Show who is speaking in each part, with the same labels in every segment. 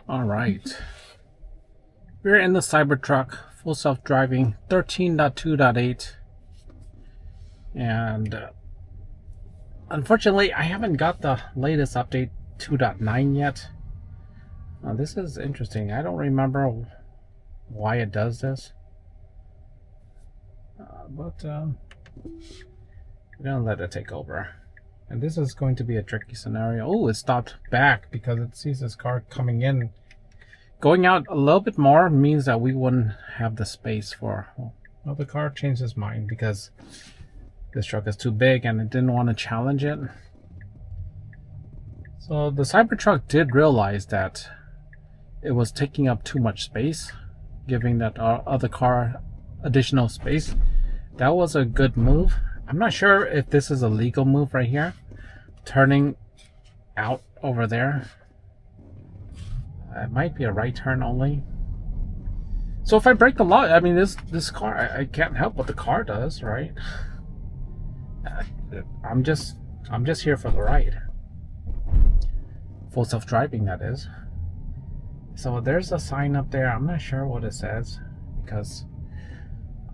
Speaker 1: All right. We're in the Cybertruck, full self-driving 13.2.8. And unfortunately, I haven't got the latest update 2.9 yet. This is interesting. I don't remember why it does this. But we're going to let it take over. And this is going to be a tricky scenario. Oh, it stopped back because it sees this car coming in. Going out a little bit more means that we wouldn't have the space for... Well, the car changed its mind because this truck is too big and it didn't want to challenge it. So the Cybertruck did realize that it was taking up too much space, giving that other car additional space. That was a good move. I'm not sure if this is a legal move right here, turning out over there. It might be a right turn only. So if I break the law, I mean this car, I can't help what the car does, right? I'm just here for the ride. Full self-driving, that is. So there's a sign up there. I'm not sure what it says because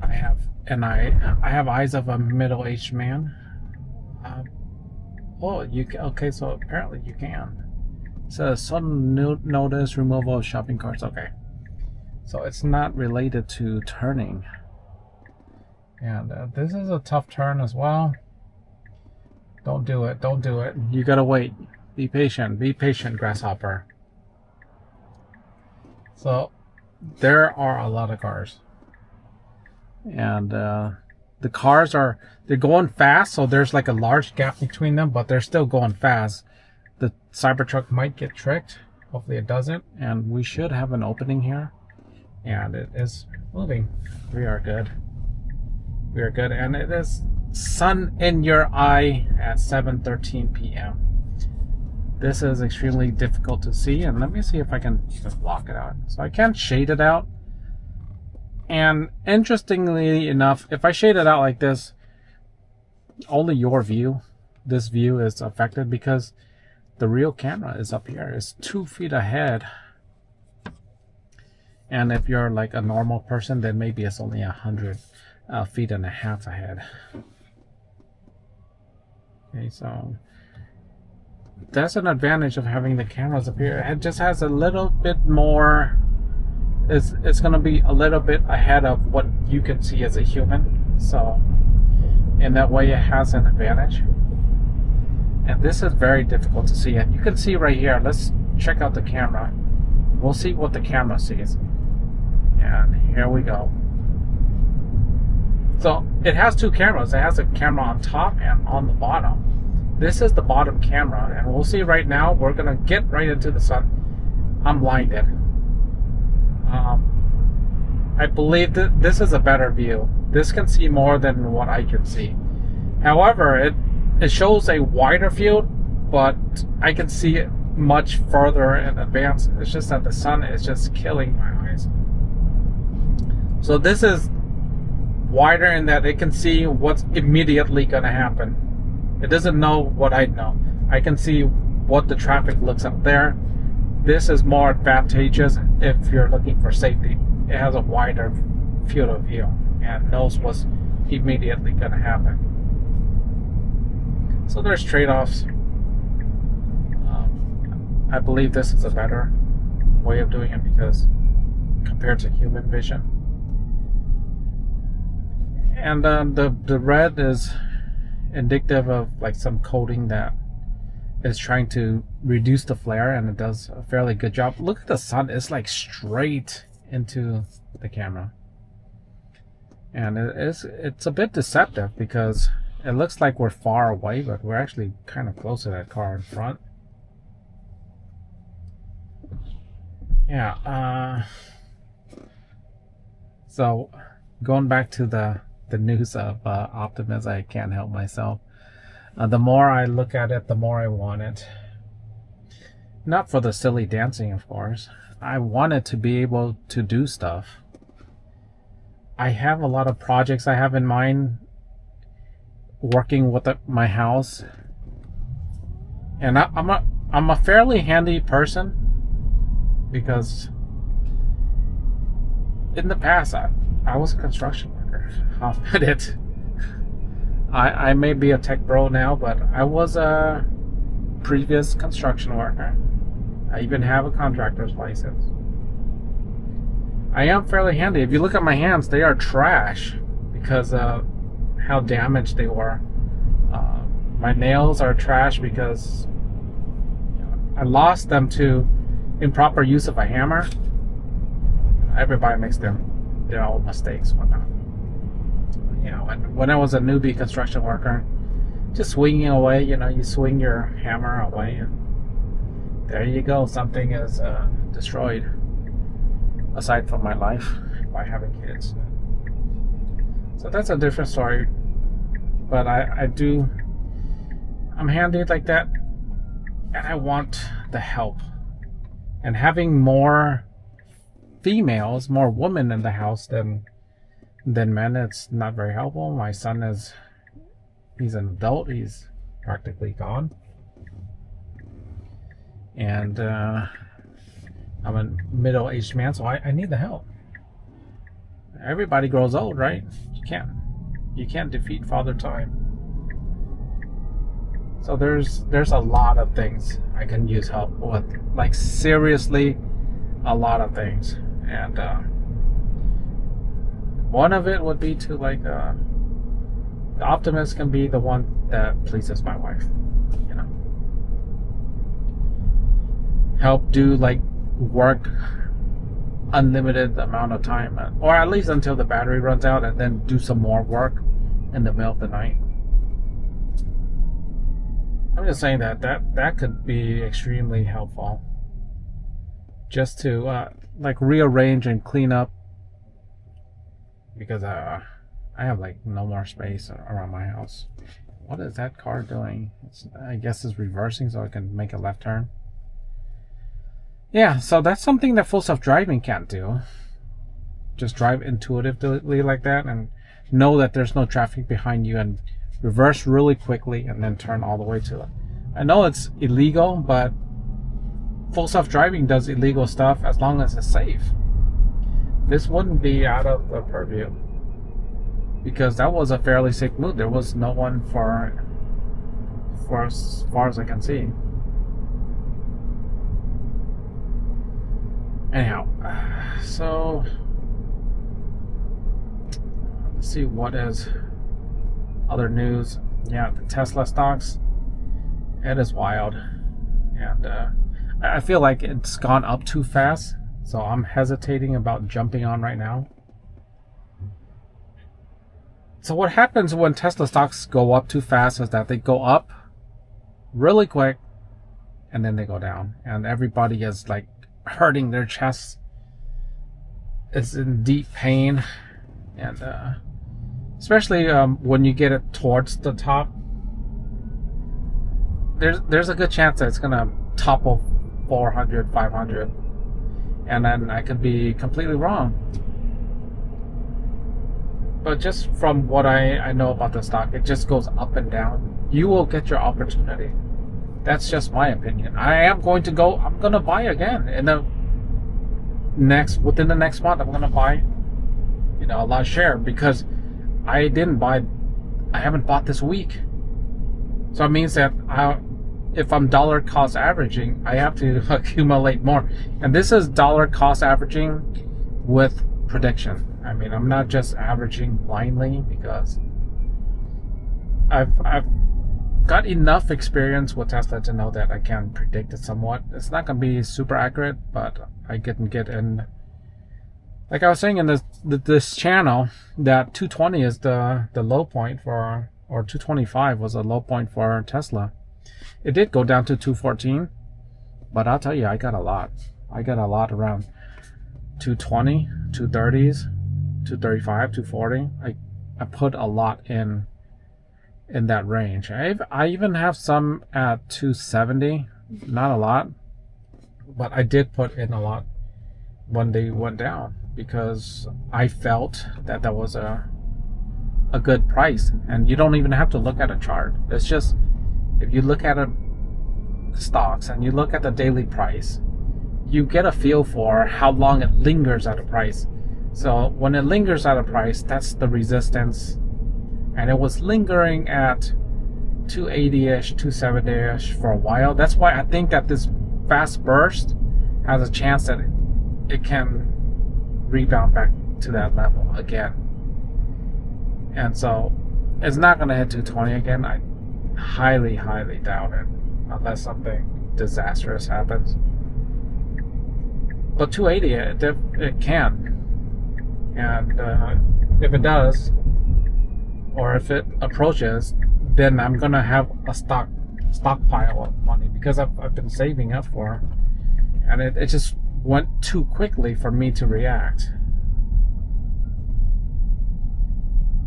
Speaker 1: I have eyes of a middle-aged man. Oh, you can, okay? So apparently you can. It says sudden notice removal of shopping carts. Okay, so it's not related to turning. And this is a tough turn as well. Don't do it. Don't do it. You gotta wait. Be patient. Be patient, grasshopper. So there are a lot of cars. And the cars they're going fast, so there's like a large gap between them, but they're still going fast. The Cybertruck might get tricked. Hopefully it doesn't, and we should have an opening here, and it is moving. We are good. We are good, and it is sun in your eye at 7:13 p.m. This is extremely difficult to see, and let me see if I can just block it out. So I can't shade it out. And interestingly enough, if I shade it out like this, only your view, this view is affected because the real camera is up here. It's 2 feet ahead. And if you're like a normal person, then maybe it's only 100 feet and a half ahead. Okay, so that's an advantage of having the cameras up here. It just has a little bit more... It's going to be a little bit ahead of what you can see as a human. So in that way it has an advantage. And this is very difficult to see. And you can see right here, let's check out the camera. We'll see what the camera sees. And here we go. So it has two cameras. It has a camera on top and on the bottom. This is the bottom camera. And we'll see right now, we're going to get right into the sun. I'm blinded. I believe that this is a better view. This can see more than what I can see. However, it shows a wider field, but I can see it much further in advance. It's just that the sun is just killing my eyes. So this is wider in that it can see what's immediately going to happen. It doesn't know what I know. I can see what the traffic looks up there. This is more advantageous if you're looking for safety. It has a wider field of view and knows what's immediately going to happen. So there's trade-offs. I believe this is a better way of doing it because compared to human vision. And the red is indicative of like some coating that is trying to reduce the flare, and it does a fairly good job. Look at the sun. It's like straight into the camera. And it's a bit deceptive because it looks like we're far away, but we're actually kind of close to that car in front. Yeah. So going back to the news of Optimus, I can't help myself. The more I look at it, the more I want it. Not for the silly dancing, of course. I want it to be able to do stuff. I have a lot of projects I have in mind working with my house. And I'm a fairly handy person. because in the past I was a construction worker. I'll admit it. I may be a tech bro now, but I was a previous construction worker. I even have a contractor's license. I am fairly handy. If you look at my hands, they are trash because of how damaged they were. My nails are trash because I lost them to improper use of a hammer. Everybody makes their own mistakes, whatnot. When I was a newbie construction worker, just swinging away, you swing your hammer away, and there you go. Something is destroyed. Aside from my life by having kids, so that's a different story. But I'm handy like that, and I want the help. And having more females, more women in the house than men, it's not very helpful. My son he's an adult. He's practically gone, and I'm a middle-aged man, so I need the help. Everybody grows old, right? You can't defeat Father Time. So there's a lot of things I can use help with, like seriously, a lot of things. And one of it would be to the optimist can be the one that pleases my wife. Help do work unlimited amount of time, or at least until the battery runs out, and then do some more work in the middle of the night. I'm just saying that could be extremely helpful, just to rearrange and clean up, because I have no more space around my house. What is that car doing? I guess it's reversing so I can make a left turn. Yeah, so that's something that full self-driving can't do. Just drive intuitively like that and know that there's no traffic behind you, and reverse really quickly and then turn all the way to it. I know it's illegal, but full self-driving does illegal stuff as long as it's safe. This wouldn't be out of the purview, because that was a fairly safe move. There was no one for as far as I can see. Anyhow, so let's see what is other news. Yeah, the Tesla stocks, it is wild, and I feel like it's gone up too fast, so I'm hesitating about jumping on right now. So what happens when Tesla stocks go up too fast is that they go up really quick and then they go down, and everybody is hurting their chests. It's in deep pain, and especially when you get it towards the top, there's a good chance that it's gonna topple 400, 500, and then I could be completely wrong. But just from what I know about the stock, it just goes up and down. You will get your opportunity. That's just my opinion. I'm gonna buy again within the next month. I'm gonna buy, a lot of share, because I haven't bought this week. So it means that if I'm dollar cost averaging, I have to accumulate more. And this is dollar cost averaging with prediction. I mean, I'm not just averaging blindly, because I've got enough experience with Tesla to know that I can predict it somewhat. It's not going to be super accurate, but I can get in. Like I was saying in this channel, that 220 is the low point or 225 was a low point for Tesla. It did go down to 214, but I'll tell you, I got a lot. I got a lot around 220, 230s, 235, 240. I put a lot in that range. I even have some at 270, not a lot, but I did put in a lot when they went down, because I felt that was a good price. And you don't even have to look at a chart. It's just, if you look at stocks and you look at the daily price, you get a feel for how long it lingers at a price. So when it lingers at a price, that's the resistance. And it was lingering at 280-ish, 270-ish for a while. That's why I think that this fast burst has a chance that it can rebound back to that level again. And so it's not going to hit 220 again. I highly, highly doubt it, unless something disastrous happens. But 280, it can. And if it does, or if it approaches, then I'm going to have a stockpile of money, because I've been saving up for it. And it just went too quickly for me to react.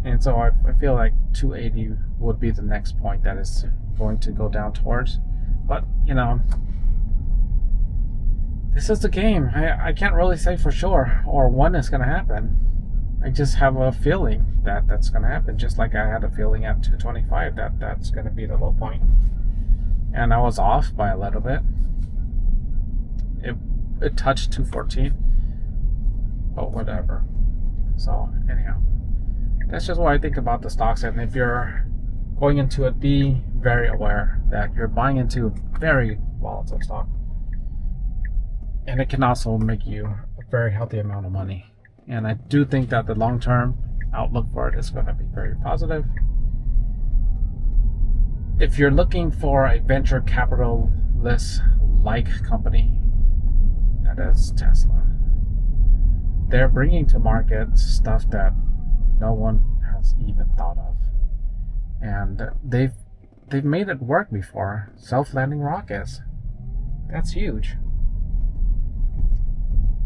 Speaker 1: And so I feel like 280 would be the next point that is going to go down towards. But, you know, this is the game. I can't really say for sure or when it's going to happen. I just have a feeling that that's going to happen. Just like I had a feeling at 225 that that's going to be the low point. And I was off by a little bit. It touched 214. But whatever. So, anyhow. That's just what I think about the stocks. And if you're going into it, be very aware that you're buying into a very volatile stock. And it can also make you a very healthy amount of money. And I do think that the long-term outlook for it is going to be very positive. If you're looking for a venture capitalist-like company, that is Tesla. They're bringing to market stuff that no one has even thought of. And they've made it work before. Self-landing rockets. That's huge.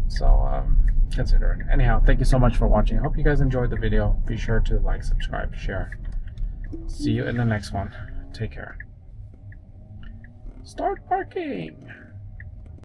Speaker 1: So, consider it. Anyhow, thank you so much for watching. I hope you guys enjoyed the video. Be sure to like, subscribe, share. See you in the next one. Take care. Start parking!